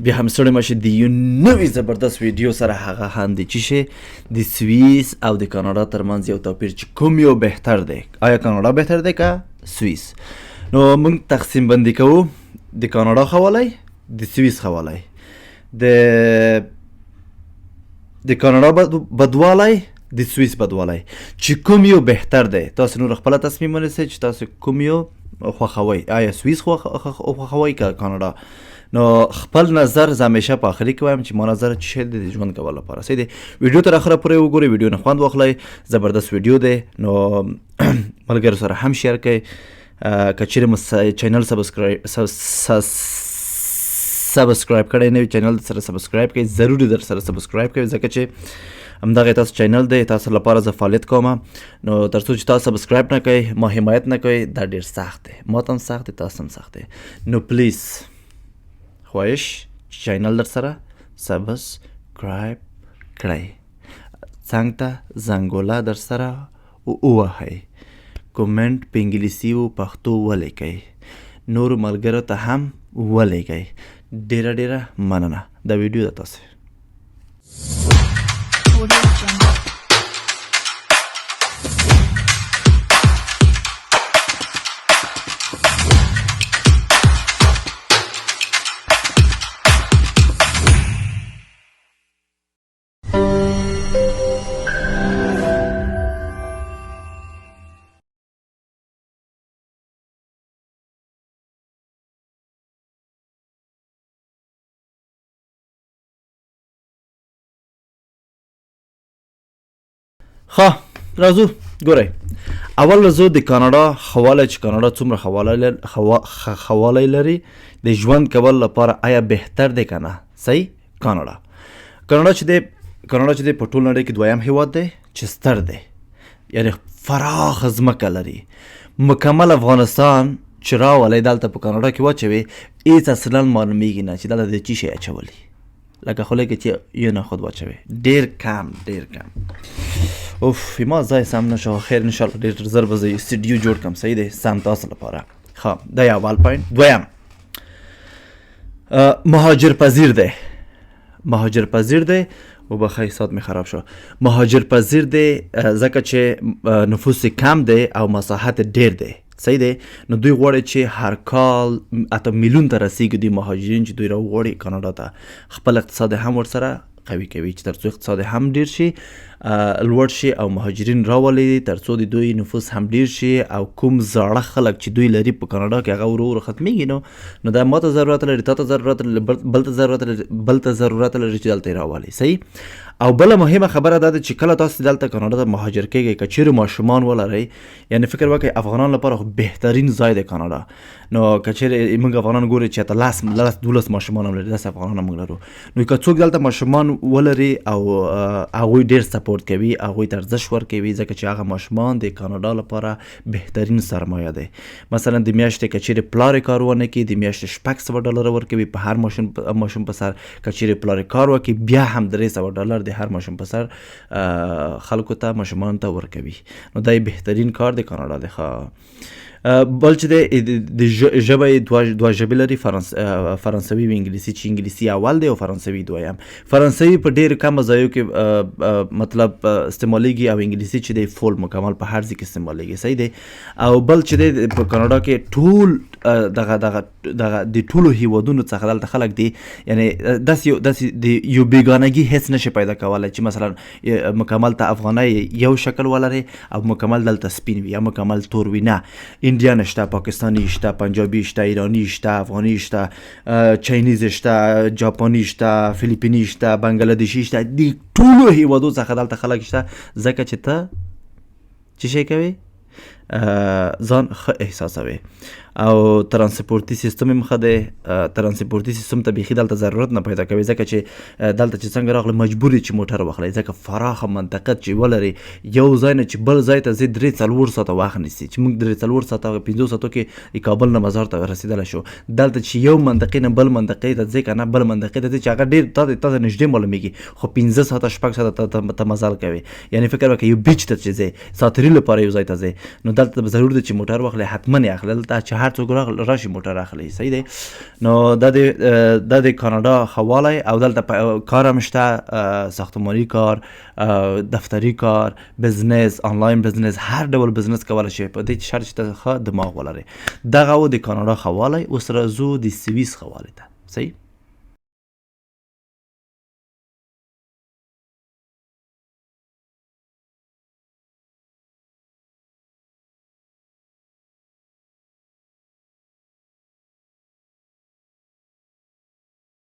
بیا هم ستړي مشه د یو نوې زبردست ویډیو سره هغه هم د چې د سویس او د کاناډا ترمنځ یو توپیر چې کوم یو بهتر دی. آیا کاناډا بهتر دی که سویس؟ نو موږ تقسیم بندي کوو د کاناډا خوالی د سویس خوالی د کاناډا بدوالی د سویس بدوالی چې کوم یو بهتر دی. تاسو نور خپله تصمیم ونیسئ چې تاسو کوم یو خوښوئ، آیا سویس خوښوئ که کاناډا. نو خپل نظر زه همیشه په آخري کې وایم چې ما نظر چې شی دی د ژوند کولو لپاره صحیح دی. ویډیو تر اخره پورې وګورئ، ویډیو نه خوند واخلئ، زبردست ویډیو دی. نو ملګرو سره هم شیر کړئ. که چیرې مو چینل سبسکرایب کړی نه وي چینل سره سبسکرایب کړئ، ضروري در سره سبسکرایب کړئ ځکه چې همدغه تاسو چینل دی، تاسو لپاره زه فعالیت کوم. نو تر څو چې تاسو سبسکرایب نه کوئ، ما حمایت نه کوئ، دا ډېر سخت دی، ما ته هم سخت دی، تاسو هم سخت دی. نو پلیز خواهش چینل در سره سبسکرایب کړئ، څنګ ته زنګوله در سره ووهئ، کومنټ په انګلیسي و پښتو ولیکئ، نورو ملګرو ته هم ولیکئ. ډیره ډیره مننه. دا ویډیو د تاسو راځو. ګورئ، اول راځو د کاناډا خواله چې کاناډا څومره خوالی لري د ژوند کولو لپاره. آیا بهتر دی که نه؟ صحیح. کاناډا چې دی په ټول نړۍ کې دویم هیواد دی چې ستر دی، یعنې فراخ ځمکه لري. مکمل افغانستان چې راولئ دلته په کاناډا کې واچوي، هېڅ اصلا معلومیږي نه چې دلته د څه شی اچولي، لکه خولۍ کې چې یو نخود واچوي. ډېر کم. اوف ما ځای سم نشو. خیر انشاءالله ډېر زر به زه یو سټډیو جوړ کړم، صحیح دی، سم تاسو لپاره. ښه، دا یو اول پوینټ. دویم، مهاجر پذیر دی. وبخئ ساعت مې خراب شو. مهاجر پذیر دی ځکه چې نفوس کم دی او مساحت ډېر دی، صحیح دی. نو دوی غواړي چې هر کال 8 میلیون ته رسیږي دوی مهاجرین چې دوی راوغواړي کاناډا ته. خپل اقتصاد هم ورسره قوي کوي چې تر څو اقتصاد هم ډیر شي، لوړ شي او مهاجرین راولي، تر څو د دوی نفوس هم ډیر شي او کوم زاړه خلک چې دوی لري په کاناډا کې هغه ورو ورو ختمیږي. نو دا ما ته ضرورت لري، تا ته ضرورت لري، بل ته ضرورت لري چې دلته یې راولي. صحیح. او بله مهمه خبره دا ده چې کله تاسو دلته کاناډا ته مهاجر کیږئ، که چیرې ماشومان ولرئ، یعنې فکر وکړئ افغانان لپاره خو بهترین ځای دی کاناډا. نو که چیرې موږ افغانان ګورئ چې 12 ماشومان هم لري، داسې افغانان هم موږ لرو. نو که څوک دلته ماشومان ولري او هغوی ډېر سپورټ کوي، هغوی ته ارزښت ورکوي، ځکه چې هغه ماشومان د کاناډا لپاره بهترین سرمایه دی. مثلا د میاشتې که چیرې پلار یې کار ونه کړي، د میاشتې $600 ورکوي په هر ماشوم په سر. که چیرې پلار یې کار وکړي، بیا هم $300 د هر ماشوم په سر خلکو ته ماشومانو ته ورکوي. نو دا یې بهترین کار دی کاناډا دی. بل چې دی د ژبه یې دوه ژبې لري، فرانسوي او انګلیسي، چې انګلیسي اول دی او فرانسوي دویم. فرانسوي په ډېرو کمو ځایو کې مطلب استعمالیږي او انګلیسي چې دی فول مکمل په هر ځای کې استعمالیږي، صحیح دی. او بل چې دی په کاناډا کې ټول دغه د ټولو هیوادونو څخه دلته خلک دي، یعنې داسې د یو بیګانګي هیڅ نشي پیدا کولی چې مثلا مکمل ته افغانۍ یو شکل ولري او مکمل دلته سپین وي یا مکمل تور وي. نه، انډیان شته، پاکستانی شته، پنجابي شته، ایرانی شته، افغاني شته، چاینیز شته، جاپاني شته، فلیپیني شته، بنګلادیشي شته. د ټولو هیوادو څخه دلته خلک شته، ځکه چې ته څه شی کوې؟ ځان ښه احساسوي. او ترانسپورتي سیستم هم ښه دی. ترانسپورتي سیستم ته بیخي دلته ضرورت نه پیدا کوي، ځکه چې دلته چې څنګه راغله مجبور یې چې موټر واخلئ، ځکه فراخه منطقه چې ولري، یو ځای نه چې بل ځای ته ځې 3-4 ساعته وخت نیسي، چې موږ 3-4 ساعته 5 ساعتو کې کابل نه مزار ته رسېدلی شو. دلته چې یو منطقې نه بل منطقې ته ځې که نه، بل منطقې ته ځې چې هغه ډېر تا ته نږدې معلومېږي، خو 5 ساعته 6 ساعته ته مزل کوي. یعنې فکر وکړه یو بیچ ته چې ځې، ساتري لپاره یو ځای ته ځې، نو دلته ضرور دی چې موټر واخلئ، حتما یې اخلئ. دلته چې هر څوک راشي موټر اخلي. صحیح دی. نو دا د کاناډا حواله او دلته کار هم شته، ساختماني کار، دفتري کار، بزنس، آنلاین بزنس، هر ډول بزنس کولی شي په دې شرط چې ته ښه دماغ ولرې. دغه و د کاناډا حواله. اوس راځو د سویس حواله ته. صحیح.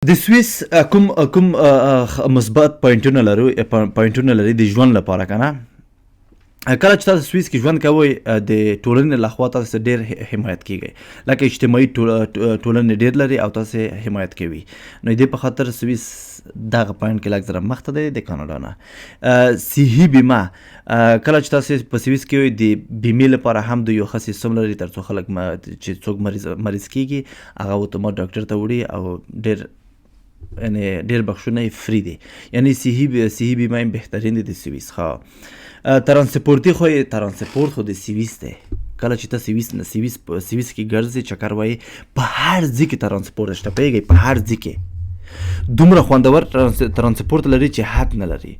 د سویس کوم مثبت پوینټونه لري د ژوند لپاره کنه. کله چې تاسو سویس کې ژوند کوئ د ټولنې لخوا تاسو ډېر حمایت کیږئ، لکه اجتماعي ټولنې ډېر لري او تاسو حمایت کوي. نو دې په خاطر سویس دغه پوینټ کې لږ زره مخته دی د کاناډا نه. صحي بیمه کله چې تاسو په سویس کې وئ د بیمې لپاره هم د یو ښه سیستم لري تر څو خلک چې څوک مریض کیږي هغه اتومات ډاکټر ته وړي او یعنی ډېر بخښونه یې فری دی. یعنی صحي بیمه یې بهترین دی د سویس. ترانسپورټي خو ترانسپورټ خو د سویس دی. کله چې ته سویس کې ګرځې چکر وایې په هر ځای کې ترانسپورټ شته، پوهېږئ، په هر ځای کې دومره خوندور ترانسپورټ لري چې حد نه لري.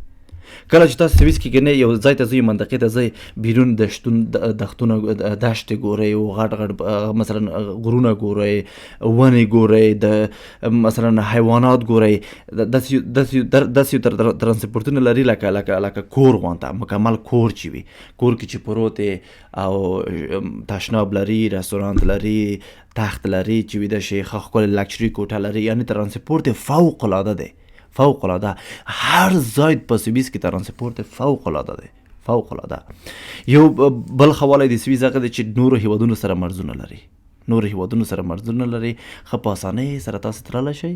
کله چې تاسو سویس کې ګنې یو ځای ته ځئ، منطقې ته ځئ، بیرون دښتونه دشتې ګورئ، غټ مثلا غرونه ګورئ، ونې ګورئ، د مثلا حیوانات ګورئ. داسې یو ترانسپورټونه لري لکه کور غوانته، مکمل کور چې وي، کور کې چې پروت دی او تشناب لري، رستورانت لري، تخت لري چې ویده شي، ښه ښکلې لکچري کوټه لري. یعنې ترانسپورټ یې فوق العاده دی، فوق العاده. هر ځای په سویس کې ترانسپورټ فوق العاده دی، فوق العاده. یو بل حواله د سویس هغه دی چې نورو هیوادونو سره مرزونه لري، ښه په اسانۍ سره تاسو تللی شئ.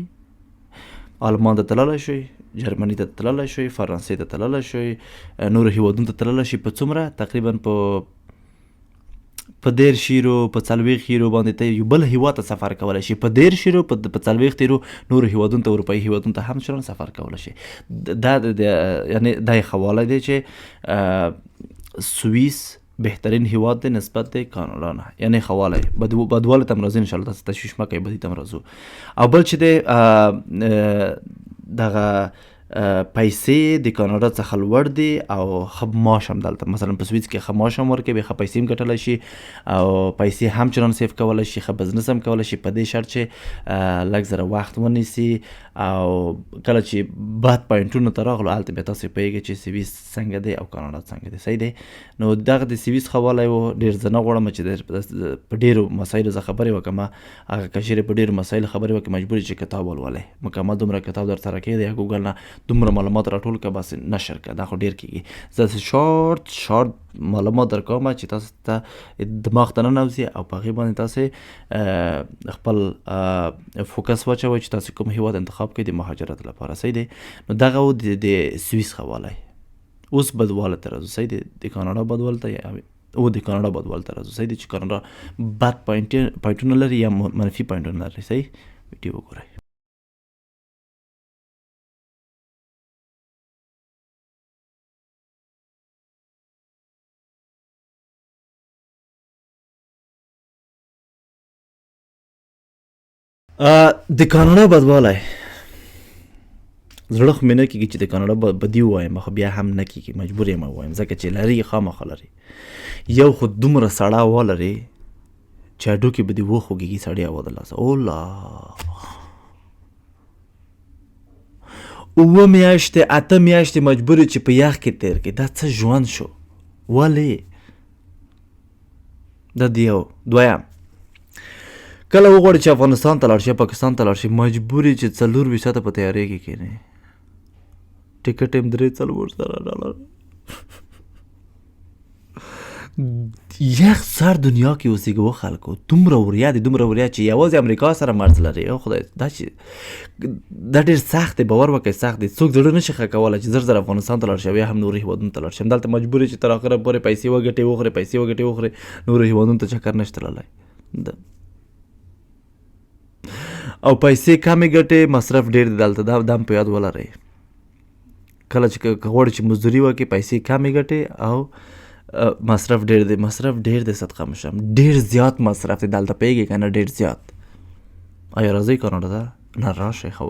آلمان ته تللی شئ، جرمني ته تللی شئ، فرانسې ته تللی شئ، نورو هیوادونو ته تللی شئ. په څومره؟ تقریبا په 10 یورو، په 40 یورو باندې ته یو بل هیواد ته سفر کولی شي. په 10 یورو، په 40 یورو نورو هیوادونو ته، اروپایي هیوادونو ته هم چران سفر کولی شي. دا یعنی دا یې حواله دی چې سویس بهترین هیواد دی نسبت د کاناډا نه. یعنی حواله بدواله ته هم راځو، انشاءالله تاسو تشویش مه کوئ، بدي ته هم راځو. او بل چې دی دغه پیسې د کاناډا څخه لوړ دي او ښه معاش هم دلته، مثلا په سویس کې ښه معاش هم ورکوي، ښه پیسې هم ګټلی شي او پیسې هم چنان سیف کولی شي، ښه بزنس هم کولی شي، په دې شرط چې لږ زره وخت ونیسي. او کله چې بد پوینټونو ته راغلو هلته بیا تاسو پوهېږئ چې سویس څنګه دی او کاناډا څنګه دی. صحیح دی. نو دغه د سویس حواله و. ډېر زه نه غواړم چې په ډېرو مسایلو زه خبرې وکړم. هغه که چېرې په ډېرو مسایلو خبرې وکړې مجبور یې چې کتاب ولولئ، مکمل دومره کتاب در سره کېږي یا ګوګل نه دومره معلومات راټول کړه، بس نشر کړه، دا خو ډېر کېږي. زه شارټ معلومات در کوم چې تاسو ته دماغ ته ننوځي او په هغې باندې تاسې خپل فوکس واچوئ چې تاسو کوم هیواد انتخاب کړئ د مهاجرت لپاره. صحیح دی. نو دغه و د سویس حواله. اوس بدواله ته راځو. صحیح دی. د کاناډا بدواله ته د کاناډا بدواله ته راځو. صحیح دی چې کاناډا بد پوینټونه لري یا منفي پوینټونه لري. صحیح. ویډیو وګورئ. د کاناډا بدوالی زړه خو مې نه کېږي چې د کاناډا بدي ووایم، خو بیا هم نه کېږي، مجبور یم ووایم ځکه چې لري خامخا لري. یو خو دومره سړه هوا لري چې هډوکي به دې وخوږېږي سړې هوا د لاسه. اولا 7 میاشتې 8 میاشتې مجبور چې په یخ کې تېر کړي. دا څه ژوند شو؟ ولې؟ دا د یو. دویم، کله وغواړي چې افغانستان ته لاړ شي، پاکستان ته لاړ شي، مجبور یې چې 24 ساعته په تیارې کې کښېنئ. ټکټ یې 3-4 ډالر. یخ سر دنیا کې اوسېږو خلکو. دومره وریا دي، دومره وریا چې یوازې امریکا سره مرز لري. او خدای دا ډېر سخت دی، باور وکړئ سخت دی. څوک زړه نشي ښه کولی چې زر افغانستان ته لاړ شي او یا هم نورو هیوادونو ته لاړ شي. دلته مجبور یې چې تر اخره پورې پیسې وګټې، نورو هیوادونو ته چکر نشي تللی. او پیسې کمې ګټې، مصرف ډېر دی دلته. دا هم په یاد ولرئ. کله چې غواړئ چې مزدوري وکړئ پیسې کمې ګټې او مصرف ډیر دی صدقه مشم، ډیر زیات مصرف دی دلته پیږي کنه، ډیر زیات. آیا راځئ کاناډا ته؟ نه راشئ، خو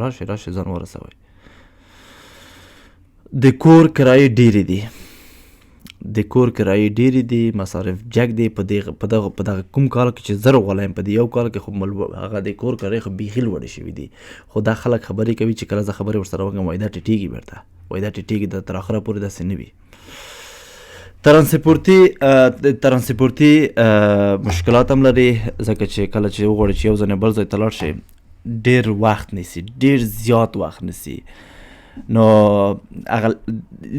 راشئ ځان ورسوئ. د کور کرایې ډیرې دي، مصارف جګ دی. په دغه کوم کال کې چې زه راغلی په دې یو کال کې خو هغه د کور کرایې خو بیخي لوړې شوي دي. خو دا خلک خبرې کوي چې کله زه خبرې ورسره وکړم وایي دا ټیټېږي بیرته، وایي دا ټیټېږي، دا تر اخره پورې داسې نه وي. ترانسپورتي مشکلات هم لري، ځکه چې کله چې وغواړي چې یو ځای نه بل ځای ته لاړ شي ډېر وخت نیسي، ډېر زیات وخت نیسي. نو هغه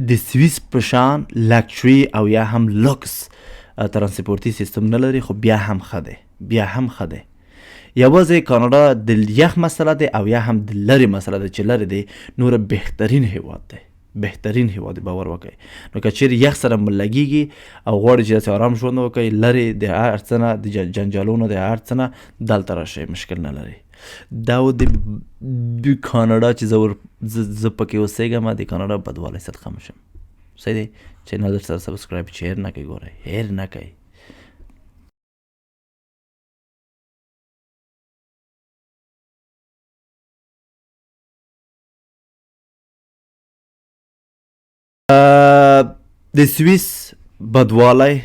د سویس په شان لکچري او یا هم لوکس ترانسپورتي سیستم نه لري، خو بیا هم ښه دی. یوازې کاناډا د یخ مسله دی او یا هم د لرې مسله ده چې لرې دی، نوره بهترین هیواد دی، باور وکړئ. نو که چیرې یخ سره لګیږي او غواړي چې داسې آرام ژوند وکړئ، لرې د هر څه نه، د جنجالونو د هر څه نه دلته راشئ، مشکل نه لري. دا و د کاناډا چې زه پکې اوسېږم، د کاناډا بدوالی صدقه مشم. صحیح دی؟ چینل در سره سبسکرایب چې هیر نه کوئ، ګورئ هیر نه کوئ. د سویس بدوالی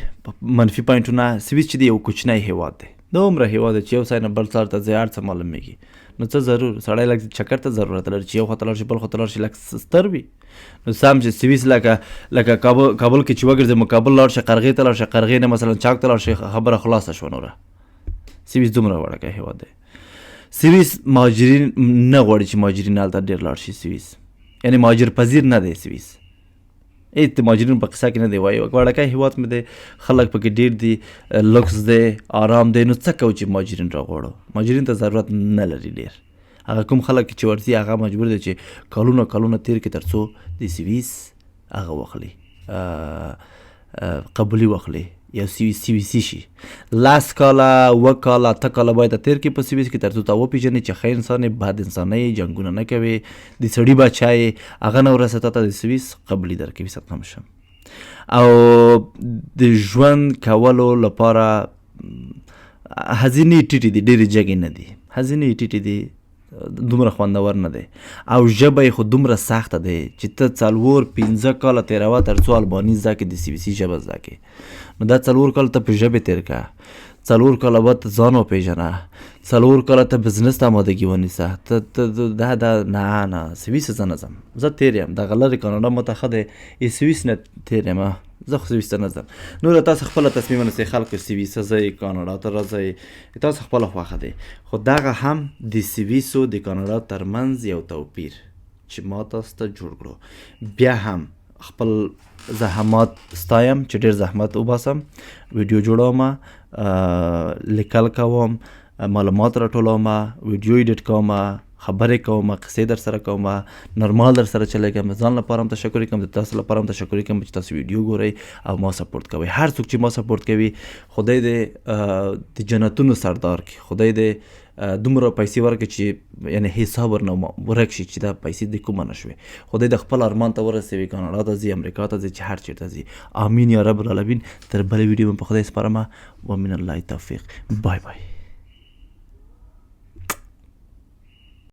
منفي پوینټونه، سویس چې دی یو کوچنی هیواد دی، دومره هیواد دی چې یو ځای نه بل ځای ته ځې هر څه معلومیږي. نو څه ضرور سړی لږ چکر ته ضرورت لري چې یو خوا ته لاړ شي بل خوا ته لاړ شي، لږ ستر وي. نو سم چې سویس لکه کابل کې چې وګرځې کابل لاړ شي، قرغې ته لاړ شي، قرغې نه مثلا چاک ته لاړ شي، خبره خلاصه شوه. نوره سویس دومره وړوکی هیواد دی. سویس مهاجرین نه غواړي چې مهاجرین هلته ډېر لاړ شي. سویس یعنې مهاجر پذیر نه دی. سویس هېڅ د مهاجرینو په قصه کې نه دی، وایي وړوکی هیواد مې دی، خلک پکې ډېر دي، لوکس دی، آرام دی. نو څه کوو چې مهاجرین راغواړو؟ مهاجرین ته ضرورت نه لري ډېر. هغه کوم خلک چې ورځي هغه مجبور دی چې کلونه تیر کړي تر څو د سویس هغه واخلي، قبولي واخلي، یو سویسي شي. 10 کاله 7 کاله 8 کاله باید تیر کړي په سویس کې تر څو تا وپېژنې چې ښه انسان یې، بد انسان نه یې، جنګونه نه کوې، د سړي بچی یې، هغه نه ورسه تا ته د سویس قبولي درکوي. صدقه مشم. او د ژوند کولو لپاره هزینې ټیټې دي، ډېرې جګې نه دي، هزینې ټیټې دي، دومره خوندور نه دی. او ژبه یې خو دومره سخته دی چې ته 4-5 کاله تېروه تر څو الباني زده کړې، د سویسي ژبه زده کړې. نو دا 4 کاله ته په ژبې تېر کړه، 4 کاله بعد ته ځان وپېژنه، 4 کاله ته بزنس ته آمادګي ونیسه. دا نه سویس زه نه ځم، زه تېر یم، دغه لرې کاناډا ماته ښه دی، سویس نه تېر یم، زه خو سویس ته نه ځم. نور تاسو خپله تصمیم ونیسئ، خلکو سویس ته ځئ، کاناډا ته راځئ، تاسو خپله خوښه دی. خو دغه هم د سویس او د کاناډا ترمنځ یو توپیر چې ما تاسو ته جوړ کړو. بیا هم خپل زحمات ستایم چې ډېر زحمت وباسم، ویډیو جوړوم، لیکل کوم، معلومات راټولوم، ویډیو ایډیټ کوم، خبرې کوم، قصې در سره کوم، نورمال در سره چلیږم. ځان لپاره هم تشکر کوم، د تاسو لپاره هم تشکر کوم چې تاسو ویډیو ګورئ او ما سپورټ کوئ. هر څوک چې ما سپورټ کوي خدای دې د جنتونو سردار کړي، خدای دې دومره پیسې ورکړي چې یعنې حساب ورنه ورک شي چې دا پیسې د کومه نه شوې. خدای د خپل ارمان ته ورسوي، کاناډا ته ځي، امریکا ته ځي، چې هر چېرته ځي. امین یا رب العالمین. تر بلې ویډیو په خدای سپارم. ومن الله توفیق. بای بای.